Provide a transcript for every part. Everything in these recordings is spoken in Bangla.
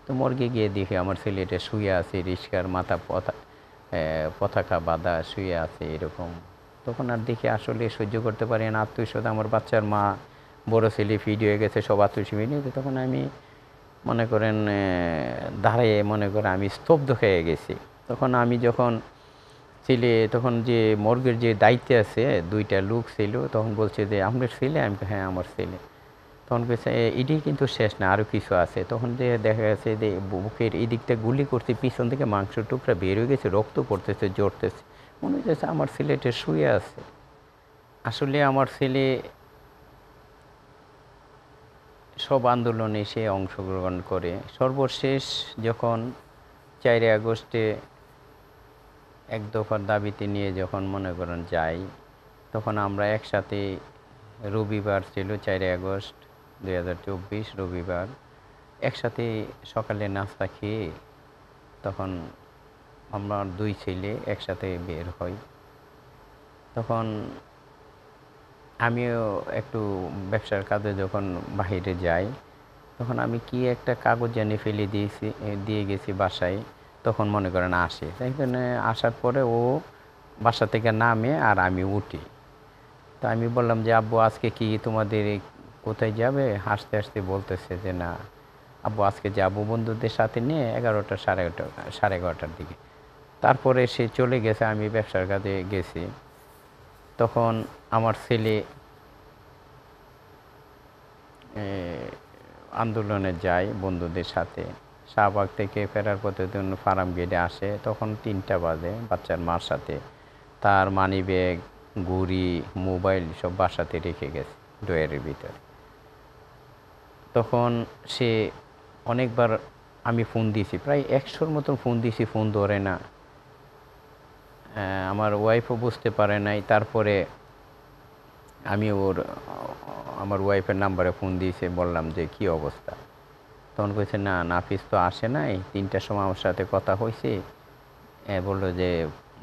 তো মর্গে গিয়ে দেখি আমার ছেলেটা শুয়ে আছে, রিস্কার মাথা পতাকা বাঁধা শুয়ে আছে এরকম। তখন আর দেখি আসলে সহ্য করতে পারি না, আত্মীয়স্বজন আমার বাচ্চার মা, বড় ছেলে ফিট হয়ে গেছে, সব আত্মীয় নিয়ে। তখন আমি মনে করেন দাঁড়িয়ে মনে করেন আমি স্তব্ধ হয়ে গেছি। তখন আমি যখন ছেলে, তখন যে মর্গের যে দায়িত্বে আছে দুইটা লোক ছিল, তখন বলছে যে আপনার ছেলে? আমি হ্যাঁ আমার ছেলে। তখন বলছে এটাই কিন্তু শেষ না, আরও কিছু আছে। তখন যে দেখা গেছে যে বুকের এই দিকটা গুলি করতে, পিছন থেকে মাংস টুকরা বের হয়ে গেছে, রক্ত পড়তেছে, জড়তেছে। মনে হচ্ছে আমার ছেলেটা শুয়ে আছে। আসলে আমার ছেলে সব আন্দোলনে সে অংশগ্রহণ করে। সর্বশেষ যখন 4 আগস্টে এক দফার দাবিতে নিয়ে যখন মনে করেন যাই, তখন আমরা একসাথে, রবিবার ছিল 4 আগস্ট 2024 রবিবার, একসাথে সকালে নাস্তা খেয়ে তখন আমার 2 ছেলে একসাথে বের হই। তখন আমিও একটু ব্যবসার কাজে যখন বাহিরে যাই, তখন আমি কি একটা কাগজ জানি ফেলে দিয়ে গেছি বাসায়। তখন মনে করেন আসে, তাই জন্য আসার পরে ও বাসা থেকে নামে আর আমি উঠি। তো আমি বললাম যে আব্বু আজকে কি তোমাদের কোথায় যাবে? হাসতে হাসতে বলতেছে যে না আব্বু আজকে যাবো বন্ধুদের সাথে নিয়ে 11টা 11:30টার দিকে। তারপরে সে চলে গেছে, আমি ব্যবসার কাজে গেছি। তখন আমার ছেলে আন্দোলনে যায় বন্ধুদের সাথে। শাহবাগ থেকে ফেরার পথে যখন ফার্ম গেটে আসে, তখন 3টা বাজে। বাচ্চার মার সাথে তার মানিব্যাগ, ঘড়ি, মোবাইল সব বাসাতে রেখে গেছে ড্রয়ারের ভিতরে। তখন সে অনেকবার আমি ফোন দিয়েছি, প্রায় 100-র মতন ফোন দিয়েছি, ফোন ধরে না। আমার ওয়াইফও বুঝতে পারে নাই। তারপরে আমি আমার ওয়াইফের নাম্বারে ফোন দিয়েছি, বললাম যে কী অবস্থা। তখন কইছে না নাফিস তো আসে নাই, 3টার সময় আমার সাথে কথা হয়েছে, বললো যে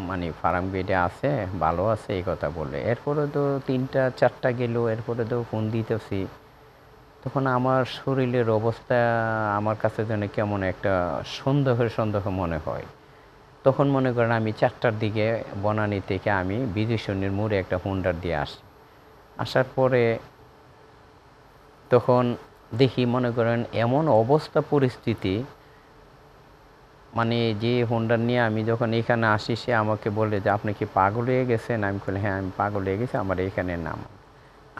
মানে ফার্ম গেটে আছে, ভালো আছে, এই কথা বললে। এরপরে তো 3টা 4টা গেল, এরপরে তো ফোন দিতেছি। তখন আমার শরীরের অবস্থা আমার কাছে যেন কেমন একটা সন্দেহ মনে হয়। তখন মনে করেন আমি 4টার দিকে বনানী থেকে আমি বিজয় সন্নির মোড়ে একটা হোন্ডার দিয়ে আসি। আসার পরে তখন দেখি মনে করেন এমন অবস্থা পরিস্থিতি, মানে যে হোন্ডা নিয়ে আমি যখন এখানে আসি, সে আমাকে বলে যে আপনি কি পাগল হয়ে গেছেন? আমি বলি হ্যাঁ আমি পাগল হয়ে গেছি, আমার এখানে নাম।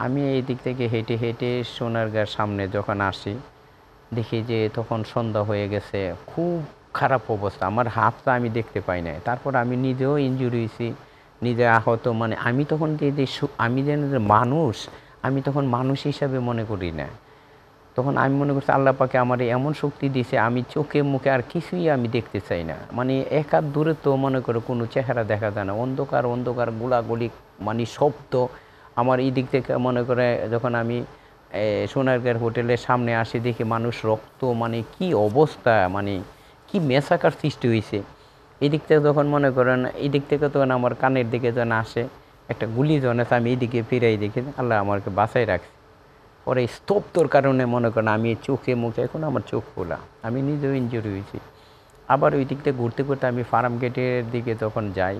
আমি এই দিক থেকে হেঁটে হেঁটে সোনারগাঁর সামনে যখন আসি, দেখি যে তখন সন্ধ্যা হয়ে গেছে, খুব খারাপ অবস্থা, আমার হাতটা আমি দেখতে পাই না। তারপর আমি নিজেও ইনজুরি হয়েছি, নিজে আহত, মানে আমি তখন যে আমি যেন যে মানুষ, আমি তখন মানুষ হিসাবে মনে করি না। তখন আমি মনে করছি আল্লাহ পাকে আমার এমন শক্তি দিয়েছে, আমি চোখে মুখে আর কিছুই আমি দেখতে চাই না। মানে এক হাত দূরে তো মনে করো কোনো চেহারা দেখা যায় না, অন্ধকার অন্ধকার, গোলাগুলি, মানে শব্দ। আমার এই দিক থেকে মনে করে যখন আমি সোনারগাঁর হোটেলের সামনে আসি, দেখি মানুষ রক্ত, মানে কি অবস্থা, মানে কি মেসাকার সৃষ্টি হয়েছে। এই দিক থেকে যখন মনে করেন, এই দিক থেকে তখন আমার কানের দিকে যখন আসে একটা গুলি যখন আছে, আমি এইদিকে ফিরাই দেখি আল্লাহ আমাকে বাঁচাই রাখছে। পরে স্তব্ধর কারণে মনে করেন আমি চোখে মুখে, এখন আমার চোখ খোলা, আমি নিজেও ইনজুরি হয়েছি। আবার ওই দিক থেকে ঘুরতে ঘুরতে আমি ফার্ম গেটের দিকে যখন যাই,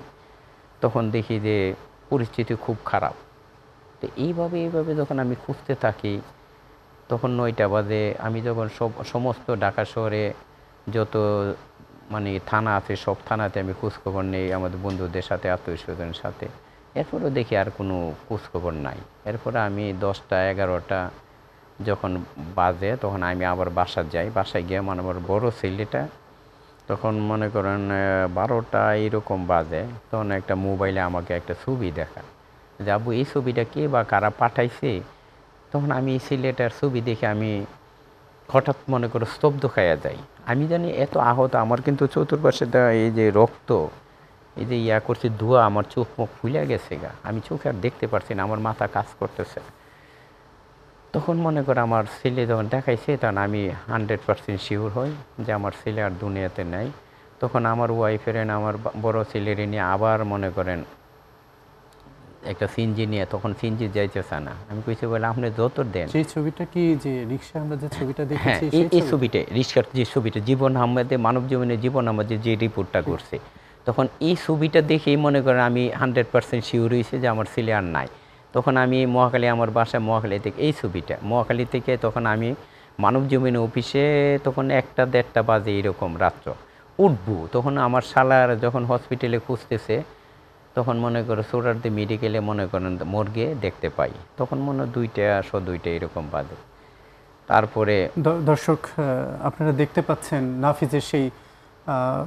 তখন দেখি যে পরিস্থিতি খুব খারাপ। তো এইভাবে যখন আমি খুঁজতে থাকি, তখন 9টা বাজে। আমি যখন সমস্ত ঢাকা শহরে যত মানে থানা আছে, সব থানাতে আমি খোঁজখবর নেই আমাদের বন্ধুদের সাথে, আত্মীয় স্বজনের সাথে। এরপরেও দেখি আর কোনো খোঁজখবর নাই। এরপরে আমি 10টা 11টা যখন বাজে, তখন আমি আবার যাই। বাসায় গিয়ে মানে আমার বড় ছেলেটা, তখন মনে করেন 12টা এরকম বাজে, তখন একটা মোবাইলে আমাকে একটা ছবি দেখা, যে আব্বু এই ছবিটা কে বা কারা পাঠাইছে। তখন আমি এই ছেলেটার ছবি দেখে আমি হঠাৎ মনে করো স্তব্ধ খাইয়া যাই। আমি জানি এত আহত, আমার কিন্তু চতুর্পাশে এই যে রক্ত, এই যে করছে ধোঁয়া, আমার চোখ মুখ ফুলে গেছে গা, আমি চোখে আর দেখতে পারছি না, আমার মাথা কাজ করতেছে। তখন মনে করো আমার ছেলে যখন দেখাইছে, তখন আমি 100% শিওর হই যে আমার ছেলে আর দুনিয়াতে নাই। তখন আমার ওয়াইফের আমার বড় ছেলের নিয়ে আবার মনে করেন একটা সিএনজি নিয়ে, তখন সিএনজি যাইতেছে না। আমি কইছি বলে আপনি যত দেন। সেই ছবিটা কি যে রিকশায় আমরা যে ছবিটা হ্যাঁ, দেখেছি এই সেই এই ছবিটা? ছবিটা রিস্কার যে ছবিটা জীবন আহমেদের মানব জীবনে জীবন আহমেদের যে রিপোর্টটা ঠিক। করছে, তখন এই ছবিটা দেখেই মনে করেন আমি 100% সিওর হইছি যে আমার ছেলে আর নাই। তখন আমি মহাখালী, আমার বাসা মহাখালী থেকে, এই ছবিটা মহাখালী থেকে তখন আমি মানব জীবনী অফিসে তখন 1টা 1:30 বাজে এরকম রাত্র উঠবো। তখন আমার শালার যখন হসপিটালে খুঁজতেছে, তখন মনে করো সোহরাওয়ার্দী মেডিকেলে মনে করেন মর্গে দেখতে পাই। তখন মনে হয় 2টা এরকম বাজে। তারপরে দর্শক আপনারা দেখতে পাচ্ছেন নাফিজের সেই আহ,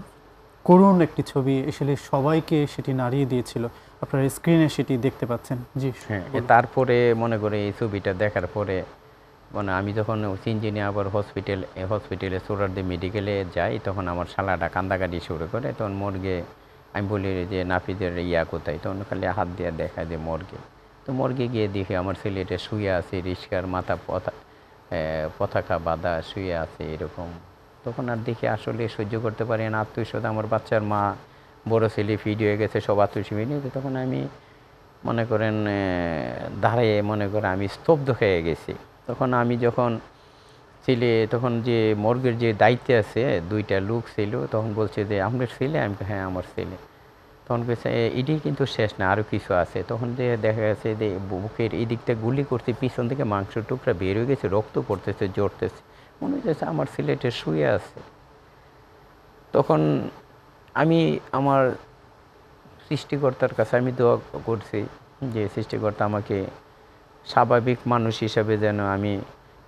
করুণ একটি ছবি, আসলে সবাইকে সেটি নাড়িয়ে দিয়েছিল। আপনারা স্ক্রিনে সেটি দেখতে পাচ্ছেন। জি হ্যাঁ, বলুন। তারপরে মনে করে এই ছবিটা দেখার পরে মানে আমি যখন সিএনজি নিয়ে আবার হসপিটালে সোহরাওয়ার্দী মেডিকেলে যাই, তখন আমার শালাটা কান্দাকাটি শুরু করে। তখন মর্গে আমি বলি যে নাফিজের ইয়া কোথায়, তখন খালি হাত দিয়ে দেখায় যে মর্গে। তো মর্গে গিয়ে দেখি আমার ছেলেটা শুয়ে আছে, রিস্কার মাথা পতাকা বাঁধা শুয়ে আছে এরকম। তখন আর দেখি আসলে সহ্য করতে পারি না, আত্মীয়স্বজন, আমার বাচ্চার মা, বড় ছেলে ফিট হয়ে গেছে, সব আত্মীয় নিয়ে। তখন আমি মনে করেন দাঁড়িয়ে মনে করে আমি স্তব্ধ হয়ে গেছি। তখন আমি যখন ছেলে, তখন যে মর্গের যে দায়িত্বে আছে 2টা লোক ছিল, তখন বলছে যে আপনার ছেলে? আমি কই, হ্যাঁ আমার ছেলে। তখন বলছে এটাই কিন্তু শেষ না, আরও কিছু আছে। তখন যে দেখা গেছে যে বুকের এই দিকটা গুলি করতে, পিছন থেকে মাংস টুকরা বের হয়ে গেছে, রক্ত পড়তেছে, জড়তেছে, মনে হচ্ছে আমার ছেলেটা শুয়ে আছে। তখন আমি আমার সৃষ্টিকর্তার কাছে আমি দোয়া করছি যে সৃষ্টিকর্তা আমাকে স্বাভাবিক মানুষ হিসাবে যেন আমি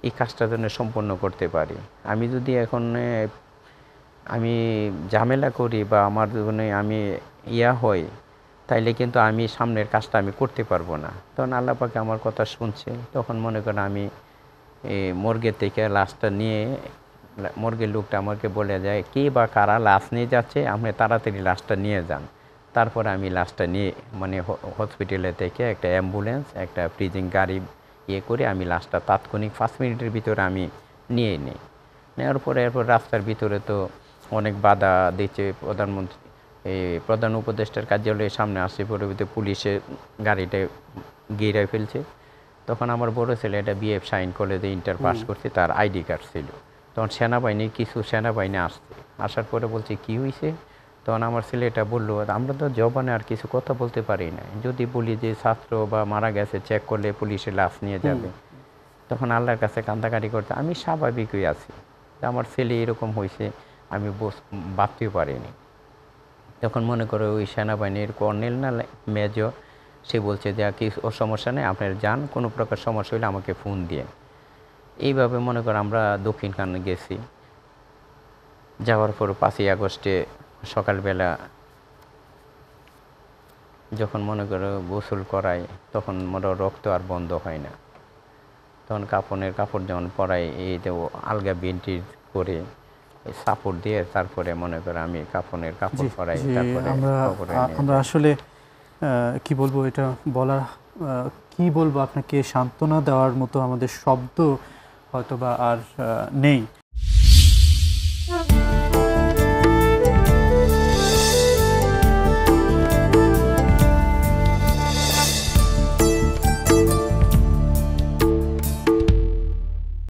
এই কাজটা যেন সম্পন্ন করতে পারি। আমি যদি এখন আমি ঝামেলা করি বা আমার জীবনে আমি ইয়া হই, তাইলে কিন্তু আমি সামনের কাজটা আমি করতে পারবো না। তখন আল্লাহ পাকে আমার কথা শুনছে। তখন মনে করেন আমি মর্গে থেকে লাশটা নিয়ে, মর্গের লোকটা আমাকে বলে যায় কে বা কারা লাশ নিয়ে যাচ্ছে, আপনি তাড়াতাড়ি লাশটা নিয়ে যান। তারপরে আমি লাশটা নিয়ে মানে হসপিটালে থেকে একটা অ্যাম্বুলেন্স, একটা ফ্রিজিং গাড়ি ইয়ে করে আমি লাশটা তাৎক্ষণিক 5 মিনিটের ভিতরে আমি নিয়ে নিই। নেওয়ার পরে এরপর রাস্তার ভিতরে তো অনেক বাধা দিচ্ছে। প্রধান উপদেষ্টার কার্যালয়ের সামনে আসছে, পরবর্তীতে পুলিশের গাড়িটা ঘিরে ফেলছে। তখন আমার বড় ছেলে এটা বিএফ শাইন কলেজে ইন্টার পাস করছে, তার আইডি কার্ড ছিল। তখন কিছু সেনাবাহিনী আসছে, আসার পরে বলছে কি হয়েছে। তখন আমার ছেলেটা বললো আমরা তো জবানে আর কিছু কথা বলতে পারি না, যদি বলি যে ছাত্র বা মারা গেছে চেক করলে পুলিশে লাশ নিয়ে যাবে। তখন আল্লাহর কাছে কান্দাকাটি করতে আমি স্বাভাবিকই আছি, আমার ছেলে এরকম হয়েছে আমি ভাবতেও পারিনি। তখন মনে করো ওই সেনাবাহিনীর কর্নেল না মেজর, সে বলছে যে কিছু সমস্যা নেই, আপনার যান, কোনো প্রকার সমস্যা হলে আমাকে ফোন দিয়ে। এইভাবে মনে করো আমরা দক্ষিণখানে গেছি। যাওয়ার পর 5ই আগস্টে সকালবেলা যখন মনে করো গোসল করাই, তখন মনে রক্ত আর বন্ধ হয় না। তখন কাপড় যেমন পরাই, এই তো আলগা বেন্টির করে সাপোর্ট দিয়ে তারপরে মনে করো আমি কাপড় পরাই। তারপরে আমরা আসলে কি বলবো, এটা বলা কি বলবো আপনাকে, সান্ত্বনা দেওয়ার মতো আমাদের শব্দ হয়তোবা আর নেই।